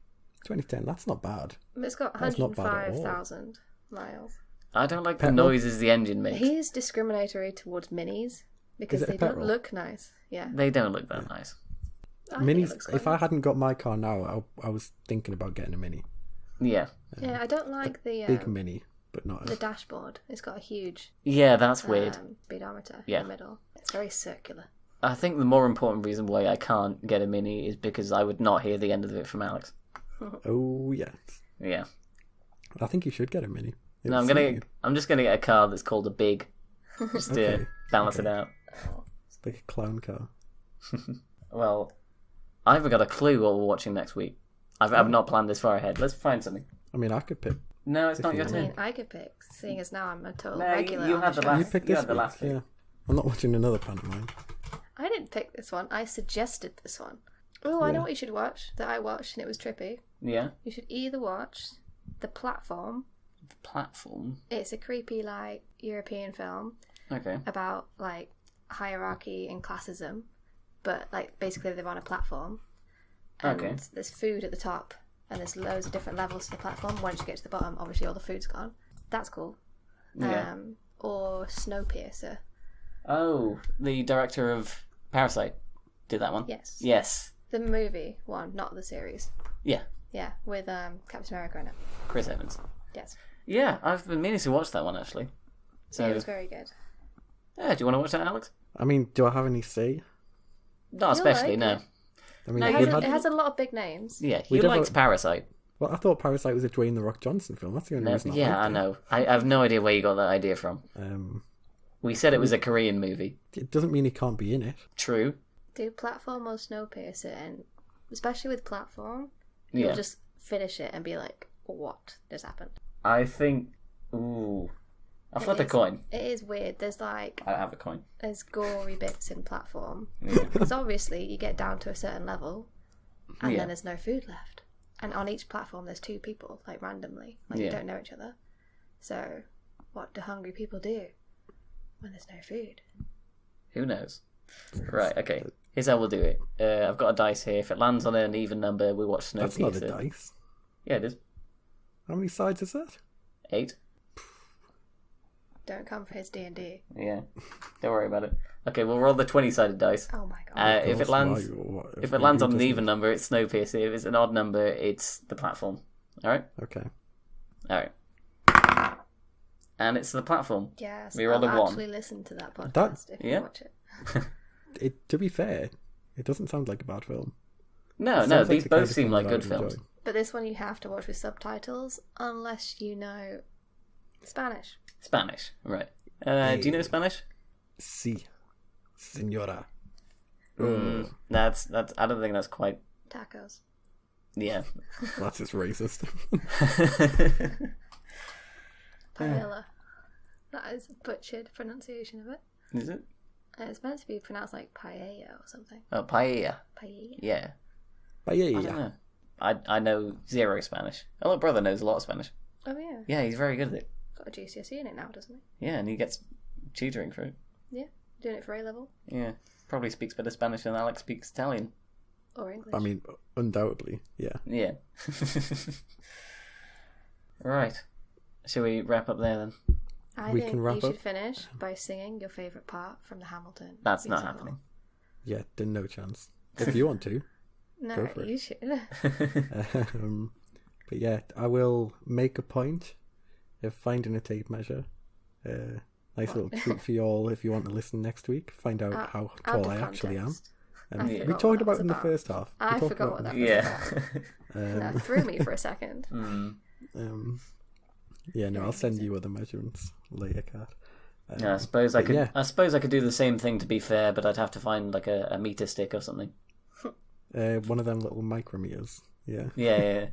E: 2010. That's not bad.
D: It's got
E: That's not bad at all.
D: 105,000 miles.
B: I don't like the
E: Petrol?
B: noises the engine makes.
D: He is discriminatory towards minis because
E: Is it a
D: they don't
E: petrol?
D: look nice. Yeah.
B: They don't look that nice.
D: I think it
E: Minis.
D: looks quite
E: If I
D: nice.
E: hadn't got my car now, I was thinking about getting a mini,
B: Yeah.
D: Yeah, I don't like
E: big mini, but not.
D: the dashboard. It's got a huge
B: Yeah, that's weird.
D: speedometer
B: Yeah.
D: in the middle. It's very circular.
B: I think the more important reason why I can't get a Mini is because I would not hear the end of it from Alex.
E: Oh yes,
B: Yeah.
E: I think you should get a mini. It
B: No,
E: would suit you.
B: I'm just gonna get a car that's called a Big, just to
E: Okay,
B: balance
E: okay.
B: it out.
E: It's like a clown car.
B: Well, I haven't got a clue what we're watching next week. I've not planned this far ahead. Let's find something.
E: I mean, I could pick.
B: No, it's not
E: you
B: your
D: I
B: turn.
D: mean, I could pick, seeing as now I'm a total
B: No,
D: regular.
B: you
D: on
B: had
D: the
B: the
D: show.
B: last-
E: You picked
B: you
E: this
B: had the
E: week.
B: last week.
E: Yeah, I'm not watching another pantomime.
D: I didn't pick this one. I suggested this one. Oh, I
E: Yeah.
D: know what you should watch that I watched and it was trippy.
B: Yeah.
D: You should either watch The Platform.
B: The platform.
D: It's a creepy, like, European film
B: Okay.
D: about, like, hierarchy and classism. But, like, basically they're on a platform. And
B: Okay.
D: there's food at the top. And there's loads of different levels to the platform. Once you get to the bottom, obviously all the food's gone. That's cool.
B: Yeah.
D: Or Snowpiercer.
B: Oh, the director of Parasite did that one.
D: Yes.
B: Yes.
D: The movie one, not the series.
B: Yeah.
D: Yeah, with Captain America in it.
B: Chris Evans.
D: Yes.
B: Yeah, I've been meaning to watch that one actually. So,
D: It was very good.
B: yeah, do you want to watch that, Alex?
E: I mean, do I have any say?
B: Not especially,
D: like
B: no.
D: it.
E: I mean,
B: No,
D: It
B: you
E: we
D: has,
E: had-
D: it has a lot of big names.
B: Yeah,
E: We
B: he
E: definitely-
B: likes Parasite.
E: well, I thought Parasite was a Dwayne the Rock Johnson film. That's the only
B: No,
E: reason.
B: yeah, I
E: liked it.
B: know. I have no idea where you got that idea from. We said it was a Korean movie.
E: It doesn't mean he can't be in it.
B: True.
D: Do Platform or Snowpiercer, and especially with Platform,
B: Yeah.
D: you'll just finish it and be like, what just happened?
B: I think. Ooh. I'll flip a
D: is.
B: coin.
D: It is weird. There's like,
B: I have a coin.
D: there's gory bits in Platform.
B: Yeah.
D: Because obviously you get down to a certain level and
B: Yeah.
D: then there's no food left. And on each platform there's two people, like randomly. Like
B: Yeah.
D: you don't know each other. So what do hungry people do when there's no food?
B: Who knows? Right, okay. Here's how we'll do it. I've got a dice here. If it lands on an even number, we watch Snowpiercer.
E: That's not a dice.
B: Yeah, it is.
E: How many sides is that?
B: 8.
D: Don't come for his D&D.
B: Yeah. Don't worry about it. Okay, we'll roll the 20-sided dice.
D: Oh my god.
B: If it lands, if it lands on an even number, it's Snowpiercer. If it's an odd number, it's the platform. All right.
E: Okay.
B: All right. And it's the platform.
D: Yes,
B: we rolled
D: I'll
B: a 1.
D: actually listen to that podcast if
B: yeah.
D: you watch it.
E: To be fair, it doesn't sound like a bad film.
B: No,
E: It
B: no,
E: sounds like
B: these
E: the kind
B: both
E: of
B: seem
E: film
B: like
E: that I
B: good
E: would
B: films.
E: enjoy.
D: But this one you have to watch with subtitles unless you know Spanish.
B: Spanish, right? Do you know Spanish?
E: Sí, señora.
B: That's. I don't think that's quite.
D: Tacos.
B: Yeah.
E: That's just racist.
D: Paella. That is a butchered pronunciation of it.
B: Is it?
D: It's meant to be pronounced like paella or something.
B: Oh, paella.
D: Paella.
B: Yeah.
E: But
B: I don't
E: yeah.
B: know. I know zero Spanish. My little brother knows a lot of Spanish.
D: Oh yeah.
B: Yeah, he's very good at it.
D: Got a GCSE in it now, doesn't he?
B: Yeah, and he gets tutoring for it.
D: Yeah. Doing it for A level
B: Yeah. Probably speaks better Spanish than Alex speaks Italian.
D: or English.
E: I mean, undoubtedly, yeah.
B: Yeah. Right. Shall we wrap up there then?
D: I
E: we
D: think
E: can wrap
D: you should
E: up.
D: finish by singing your favourite part from the Hamilton.
B: That's not
D: musical.
B: happening.
E: Yeah, then no chance. If you want to.
D: No,
E: Go for it.
D: you should.
E: But yeah, I will make a point of finding a tape measure. Nice little treat for you all if you want to listen next week. Find out how
D: Out
E: tall
D: of
E: I actually am.
D: context. I
E: We
D: forgot
E: talked
D: what
E: about
D: that
E: it in the
D: was
E: first half. We
D: I
E: talked
D: forgot
E: about
D: what
E: it
D: that
E: in
D: was
B: Yeah.
D: about. That threw me for a second.
E: Yeah, no, I'll send you other measurements later, Kat.
B: Yeah, I suppose I
E: but
B: could.
E: yeah.
B: I suppose I could do the same thing to be fair, but I'd have to find like a meter stick or something.
E: One of them little micrometers. Yeah.
B: Yeah.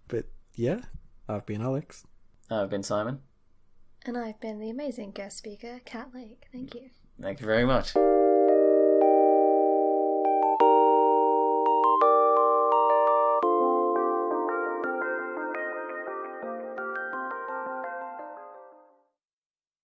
E: But yeah, I've been Alex.
B: I've been Simon.
D: And I've been the amazing guest speaker, Kat Lake. Thank you.
B: Thank you very much.